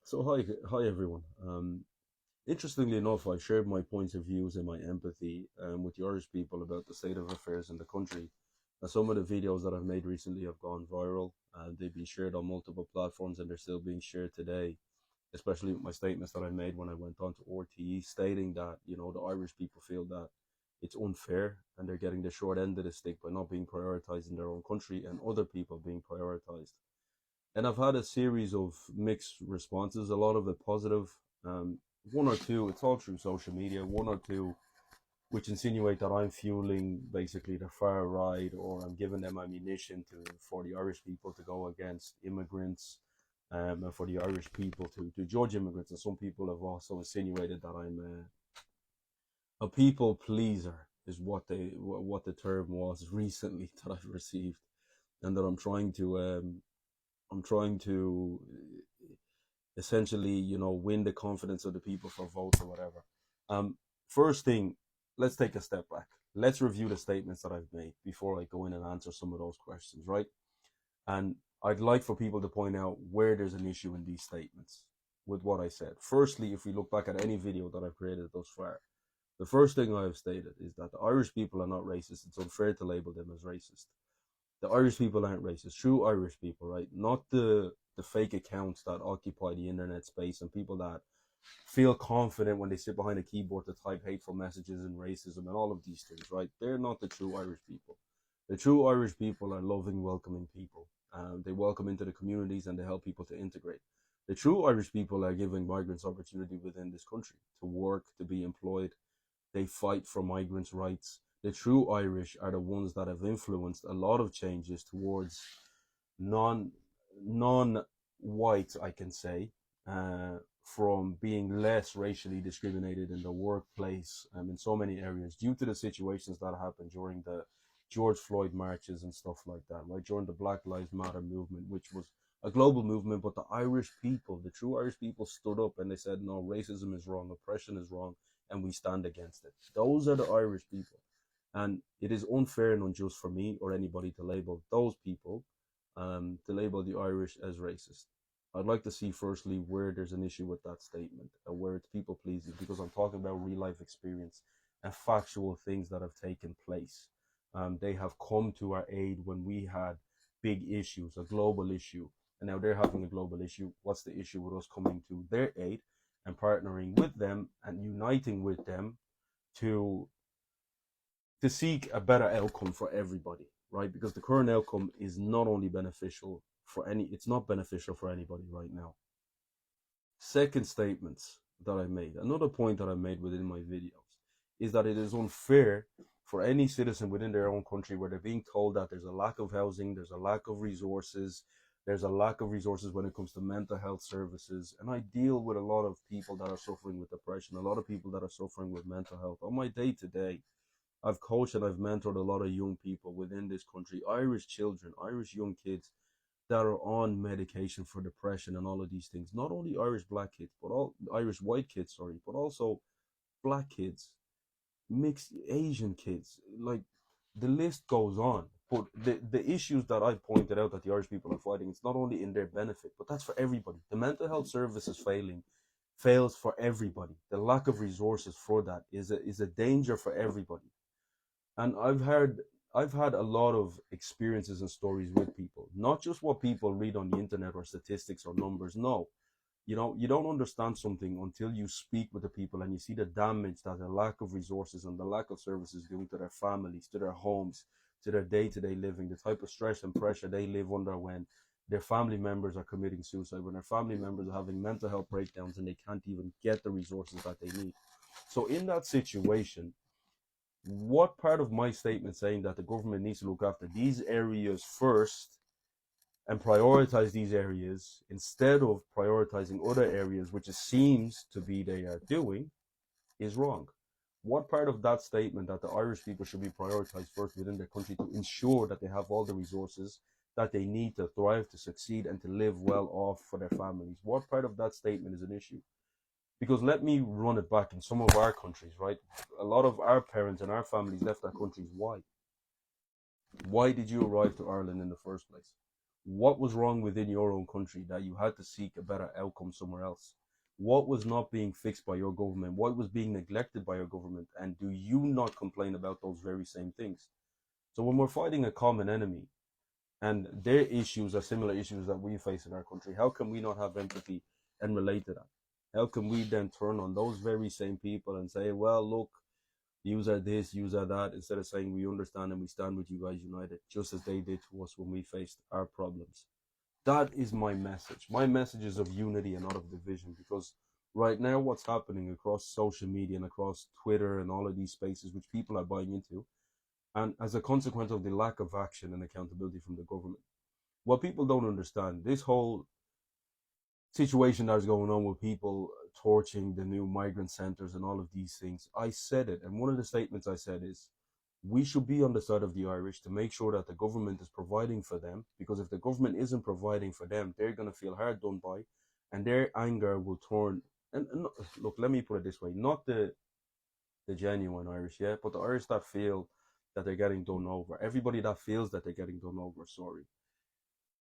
So hi everyone. Interestingly enough, I shared my points of views and my empathy with the Irish people about the state of affairs in the country. And some of the videos that I've made recently have gone viral. They've been shared on multiple platforms, and they're still being shared today. Especially with my statements that I made when I went on to RTE, stating that the Irish people feel that it's unfair and they're getting the short end of the stick by not being prioritized in their own country and other people being prioritized. And I've had a series of mixed responses, a lot of it positive, one or two, it's all through social media, one or two which insinuate that I'm fueling basically the far right, or I'm giving them ammunition for the Irish people to go against immigrants, and for the Irish people to judge immigrants. And some people have also insinuated that I'm a people pleaser, is what the term was recently that I've received, and that I'm trying to essentially, win the confidence of the people for votes or whatever. First thing, let's take a step back. Let's review the statements that I've made before I go in and answer some of those questions, right? And I'd like for people to point out where there's an issue in these statements with what I said. Firstly, if we look back at any video that I've created thus far, the first thing I have stated is that the Irish people are not racist. It's unfair to label them as racist. The Irish people aren't racist. True Irish people, right? Not the fake accounts that occupy the internet space and people that feel confident when they sit behind a keyboard to type hateful messages and racism and all of these things, right? They're not the true Irish people. The true Irish people are loving, welcoming people. They welcome into the communities and they help people to integrate. The true Irish people are giving migrants opportunity within this country to work, to be employed. They fight for migrants' rights. The true Irish are the ones that have influenced a lot of changes towards non non white, I can say, from being less racially discriminated in the workplace, in so many areas due to the situations that happened during the George Floyd marches and stuff like that, right? During the Black Lives Matter movement, which was a global movement, but the Irish people, the true Irish people, stood up and they said, no, racism is wrong, oppression is wrong, and we stand against it. Those are the Irish people. And it is unfair and unjust for me or anybody to label those people, to label the Irish as racist. I'd like to see firstly where there's an issue with that statement, where it's people pleasing, because I'm talking about real life experience and factual things that have taken place. They have come to our aid when we had big issues, a global issue, and now they're having a global issue. What's the issue with us coming to their aid and partnering with them and uniting with them to seek a better outcome for everybody, right? Because the current outcome is not only beneficial for it's not beneficial for anybody right now. Second statements that I made, another point that I made within my videos, is that it is unfair for any citizen within their own country where they're being told that there's a lack of housing, there's a lack of resources, there's a lack of resources when it comes to mental health services. And I deal with a lot of people that are suffering with depression, a lot of people that are suffering with mental health on my day to day. I've coached and I've mentored a lot of young people within this country, Irish children, Irish young kids that are on medication for depression and all of these things. Not only Irish black kids, but all Irish white kids, sorry, but also black kids, mixed Asian kids. Like the list goes on. But the issues that I've pointed out that the Irish people are fighting, it's not only in their benefit, but that's for everybody. The mental health service is fails for everybody. The lack of resources for that is a danger for everybody. And I've had a lot of experiences and stories with people, not just what people read on the internet or statistics or numbers. No, you don't understand something until you speak with the people and you see the damage that the lack of resources and the lack of services doing to their families, to their homes, to their day-to-day living, the type of stress and pressure they live under when their family members are committing suicide, when their family members are having mental health breakdowns and they can't even get the resources that they need. So in that situation, what part of my statement saying that the government needs to look after these areas first and prioritize these areas instead of prioritizing other areas, which it seems to be they are doing, is wrong? What part of that statement that the Irish people should be prioritized first within their country to ensure that they have all the resources that they need to thrive, to succeed, and to live well off for their families? What part of that statement is an issue? Because let me run it back in some of our countries, right? A lot of our parents and our families left our countries. Why? Why did you arrive to Ireland in the first place? What was wrong within your own country that you had to seek a better outcome somewhere else? What was not being fixed by your government? What was being neglected by your government? And do you not complain about those very same things? So when we're fighting a common enemy and their issues are similar issues that we face in our country, how can we not have empathy and relate to that? How can we then turn on those very same people and say, well, look, use are this, use are that, instead of saying we understand and we stand with you guys united, just as they did to us when we faced our problems? That is my message. My message is of unity and not of division, because right now what's happening across social media and across Twitter and all of these spaces which people are buying into, and as a consequence of the lack of action and accountability from the government, what people don't understand, this whole situation that's going on with people torching the new migrant centers and all of these things, I said it, and one of the statements I said is, we should be on the side of the Irish to make sure that the government is providing for them, because if the government isn't providing for them, they're going to feel hard done by, and their anger will turn. And look, let me put it this way: not the genuine Irish, yeah, but the Irish that feel that they're getting done over. Everybody that feels that they're getting done over, sorry,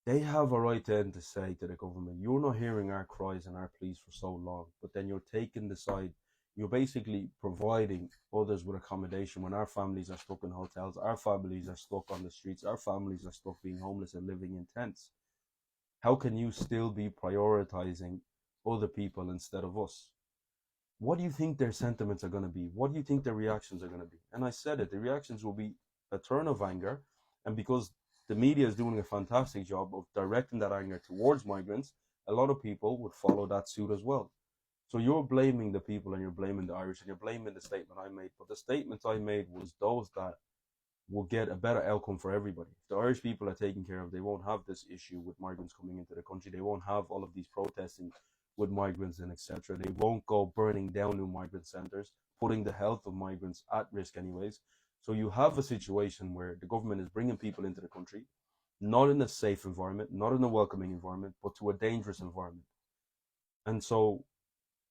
they have a right then to say to the government, you're not hearing our cries and our pleas for so long, but then you're taking the side. You're basically providing others with accommodation when our families are stuck in hotels, our families are stuck on the streets, our families are stuck being homeless and living in tents. How can you still be prioritizing other people instead of us? What do you think their sentiments are going to be? What do you think their reactions are going to be? And I said it, the reactions will be a turn of anger. And because the media is doing a fantastic job of directing that anger towards migrants, a lot of people would follow that suit as well. So you're blaming the people and you're blaming the Irish and you're blaming the statement I made. But the statements I made was those that will get a better outcome for everybody. If the Irish people are taken care of, they won't have this issue with migrants coming into the country. They won't have all of these protesting with migrants and etc. They won't go burning down new migrant centers, putting the health of migrants at risk anyways. So you have a situation where the government is bringing people into the country, not in a safe environment, not in a welcoming environment, but to a dangerous environment. And so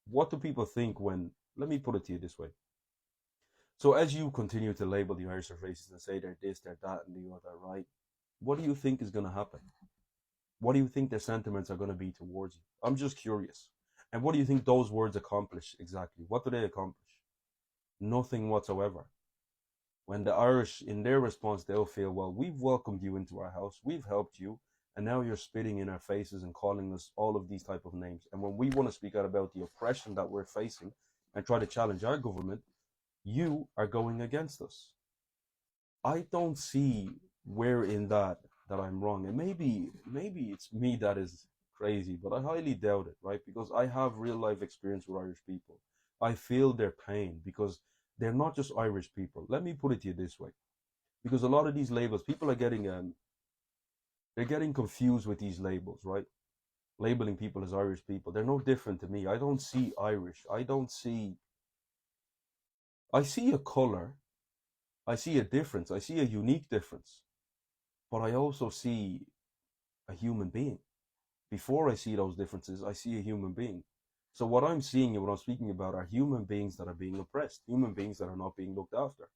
what do people think when, let me put it to you this way. So as you continue to label the Irish as racist and say they're this, they're that, and the other, right? What do you think is going to happen? What do you think their sentiments are going to be towards you? I'm just curious. And what do you think those words accomplish exactly? What do they accomplish? Nothing whatsoever. When the Irish, in their response, they'll feel, well, we've welcomed you into our house, we've helped you, and now you're spitting in our faces and calling us all of these type of names. And when we want to speak out about the oppression that we're facing and try to challenge our government, you are going against us. I don't see where in that I'm wrong. And maybe it's me that is crazy, but I highly doubt it, right? Because I have real life experience with Irish people. I feel their pain because they're not just Irish people. Let me put it to you this way. Because a lot of these labels, people are getting they're getting confused with these labels, right? Labeling people as Irish people. They're no different to me. I don't see Irish. I see a color. I see a difference. I see a unique difference. But I also see a human being. Before I see those differences, I see a human being. So what I'm seeing and what I'm speaking about are human beings that are being oppressed, human beings that are not being looked after.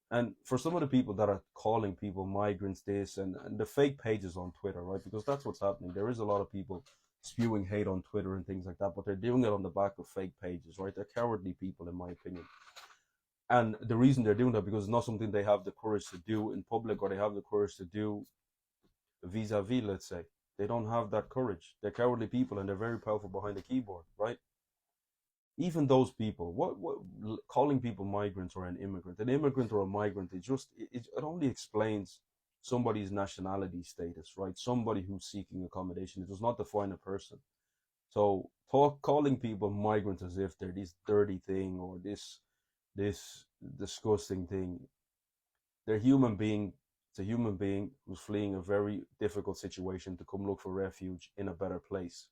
And for some of the people that are calling people migrants this and the fake pages on Twitter, right? Because that's what's happening. There is a lot of people spewing hate on Twitter and things like that, but they're doing it on the back of fake pages, right? They're cowardly people, in my opinion. And the reason they're doing that because it's not something they have the courage to do in public or they have the courage to do vis-a-vis, let's say. They don't have that courage. They're cowardly people and they're very powerful behind the keyboard, right? Even those people, what calling people migrants or an immigrant or a migrant, it only explains somebody's nationality status, right? Somebody who's seeking accommodation. It does not define a person. So calling people migrants as if they're this dirty thing or this disgusting thing. They're human being. It's a human being who's fleeing a very difficult situation to come look for refuge in a better place.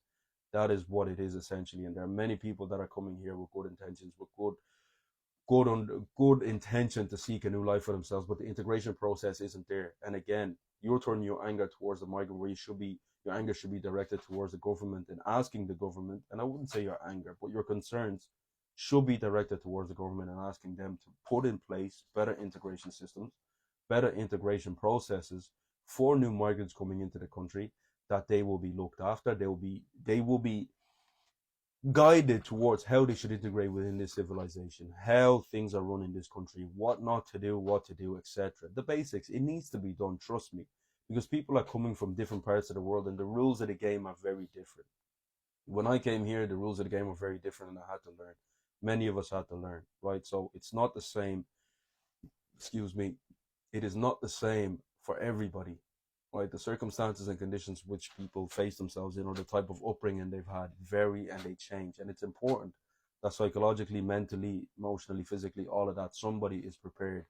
That is what it is essentially. And there are many people that are coming here with good intentions, with good intention to seek a new life for themselves, but the integration process isn't there. And again, you're turning your anger towards the migrant where your anger should be directed towards the government and asking the government, and I wouldn't say your anger, but your concerns should be directed towards the government and asking them to put in place better integration systems, better integration processes for new migrants coming into the country, that they will be looked after. They will be guided towards how they should integrate within this civilization, how things are run in this country, what not to do, what to do, etc. The basics. It needs to be done, trust me, because people are coming from different parts of the world and the rules of the game are very different. When I came here, the rules of the game were very different and I had to learn. Many of us had to learn, right? So it's not the same, excuse me, it is not the same for everybody, right? The circumstances and conditions which people face themselves in or the type of upbringing they've had vary and they change. And it's important that psychologically, mentally, emotionally, physically, all of that, somebody is prepared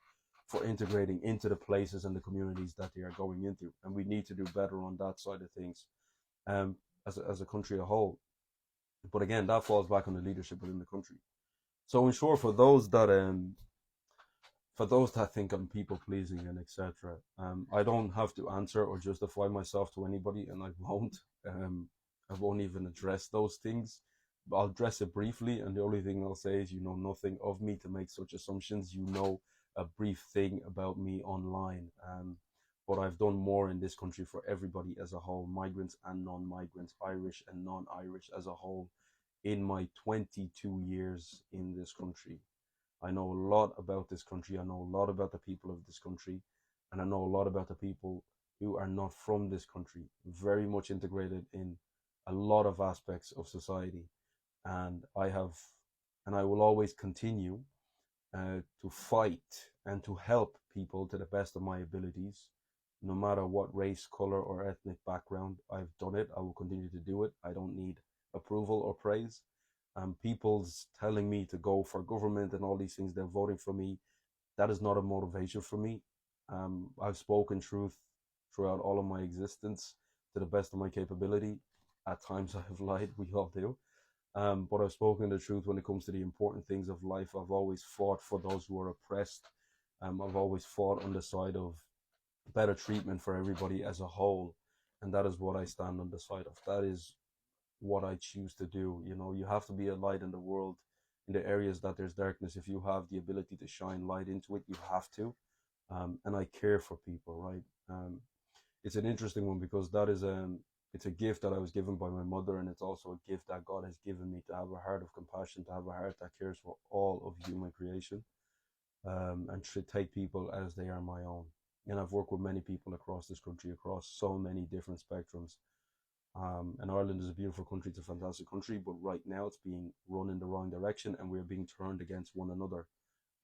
for integrating into the places and the communities that they are going into. And we need to do better on that side of things um, as a country as a whole. But again, that falls back on the leadership within the country. So in short, for those that think I'm people pleasing and etc., I don't have to answer or justify myself to anybody, and I won't. I won't even address those things. But I'll address it briefly, and the only thing I'll say is, you know nothing of me to make such assumptions. You know a brief thing about me online, but I've done more in this country for everybody as a whole, migrants and non-migrants, Irish and non-Irish as a whole, in my 22 years in this country. I know a lot about this country. I know a lot about the people of this country. And I know a lot about the people who are not from this country, very much integrated in a lot of aspects of society. And I will always continue to fight and to help people to the best of my abilities, no matter what race, color, or ethnic background. I've done it. I will continue to do it. I don't need approval or praise. People's telling me to go for government and all these things, they're voting for me. That is not a motivation for me. I've spoken truth throughout all of my existence to the best of my capability. At times I have lied, we all do. But I've spoken the truth when it comes to the important things of life. I've always fought for those who are oppressed. I've always fought on the side of better treatment for everybody as a whole. And that is what I stand on the side of. That is what I choose to do. You have to be a light in the world, in the areas that there's darkness. If you have the ability to shine light into it, you have to. And I care for people, right? It's an interesting one because it's a gift that I was given by my mother, and it's also a gift that God has given me, to have a heart of compassion, to have a heart that cares for all of human creation, and to take people as they are my own. And I've worked with many people across this country, across so many different spectrums. And Ireland is a beautiful country, it's a fantastic country, but right now it's being run in the wrong direction and we're being turned against one another,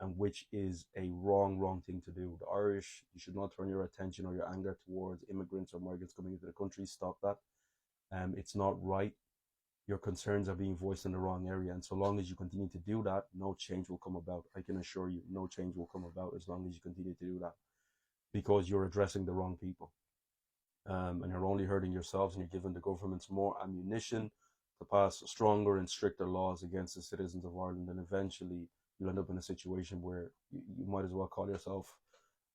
and which is a wrong thing to do. The Irish, you should not turn your attention or your anger towards immigrants or migrants coming into the country. Stop that. It's not right. Your concerns are being voiced in the wrong area, and so long as you continue to do that, no change will come about. I can assure you, no change will come about as long as you continue to do that, because you're addressing the wrong people. And you're only hurting yourselves, and you're giving the governments more ammunition to pass stronger and stricter laws against the citizens of Ireland. And eventually, you'll end up in a situation where you might as well call yourself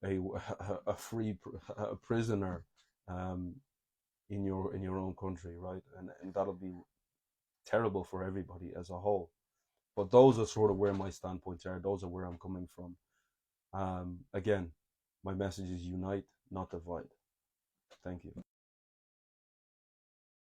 a free a prisoner in your own country, right? And that'll be terrible for everybody as a whole. But those are sort of where my standpoints are. Those are where I'm coming from. Again, my message is unite, not divide. Thank you.